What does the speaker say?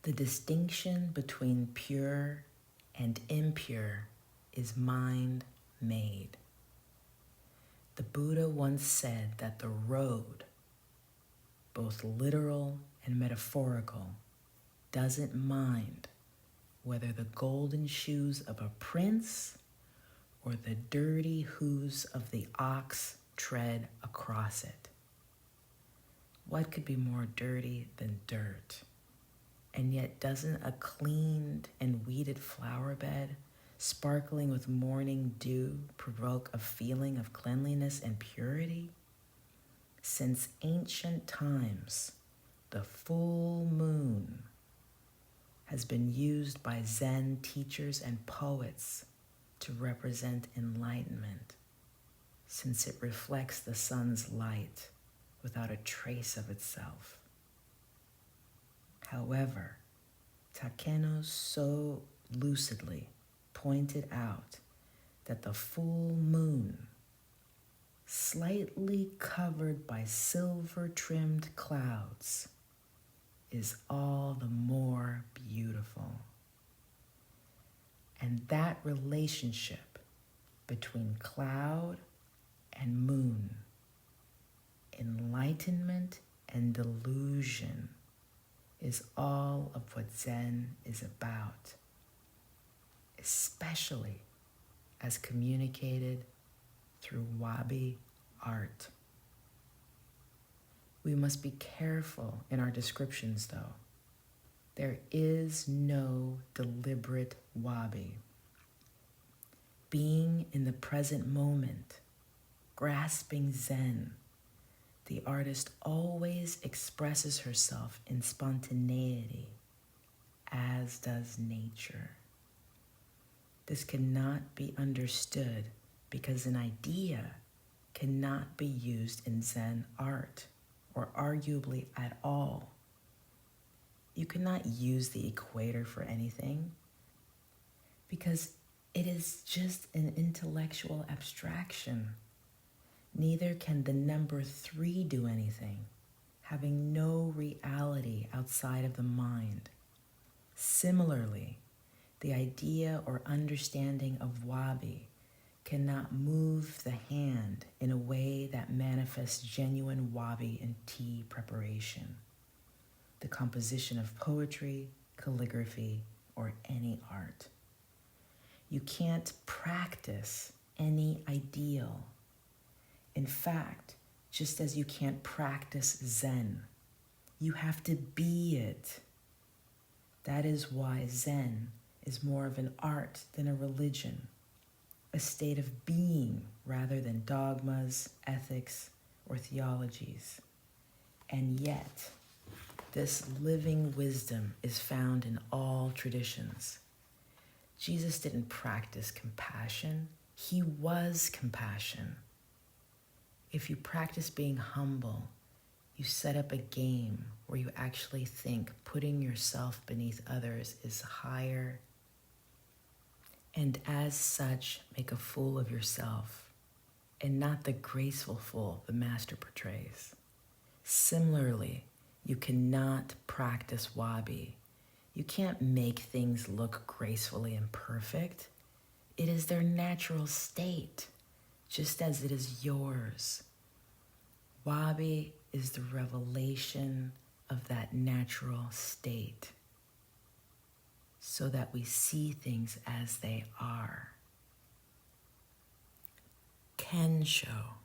The distinction between pure and impure is mind-made. The Buddha once said that the road, both literal and metaphorical, doesn't mind whether the golden shoes of a prince or the dirty hooves of the ox tread across it. What could be more dirty than dirt? And yet doesn't a cleaned and weeded flower bed, sparkling with morning dew, provoke a feeling of cleanliness and purity? Since ancient times, the full moon has been used by Zen teachers and poets to represent enlightenment, since it reflects the sun's light without a trace of itself. However, Takeno so lucidly pointed out that the full moon, slightly covered by silver-trimmed clouds, is all the more beautiful. And that relationship between cloud and moon, enlightenment and delusion, is all of what Zen is about, especially as communicated through wabi art. We must be careful in our descriptions, though. There is no deliberate wabi. Being in the present moment, grasping Zen, the artist always expresses herself in spontaneity, as does nature. This cannot be understood because an idea cannot be used in Zen art, or arguably at all. You cannot use the equator for anything because it is just an intellectual abstraction. Neither can the number 3 do anything, having no reality outside of the mind. Similarly, the idea or understanding of wabi cannot move the hand in a way that manifests genuine wabi in tea preparation, the composition of poetry, calligraphy, or any art. You can't practice any ideal. In fact, just as you can't practice Zen, you have to be it. That is why Zen is more of an art than a religion, a state of being rather than dogmas, ethics, or theologies. And yet, this living wisdom is found in all traditions. Jesus didn't practice compassion. He was compassion. If you practice being humble, you set up a game where you actually think putting yourself beneath others is higher, and as such make a fool of yourself, and not the graceful fool the master portrays. Similarly, you cannot practice wabi. You can't make things look gracefully and perfect. It is their natural state, just as it is yours. Wabi is the revelation of that natural state, so that we see things as they are. Kensho.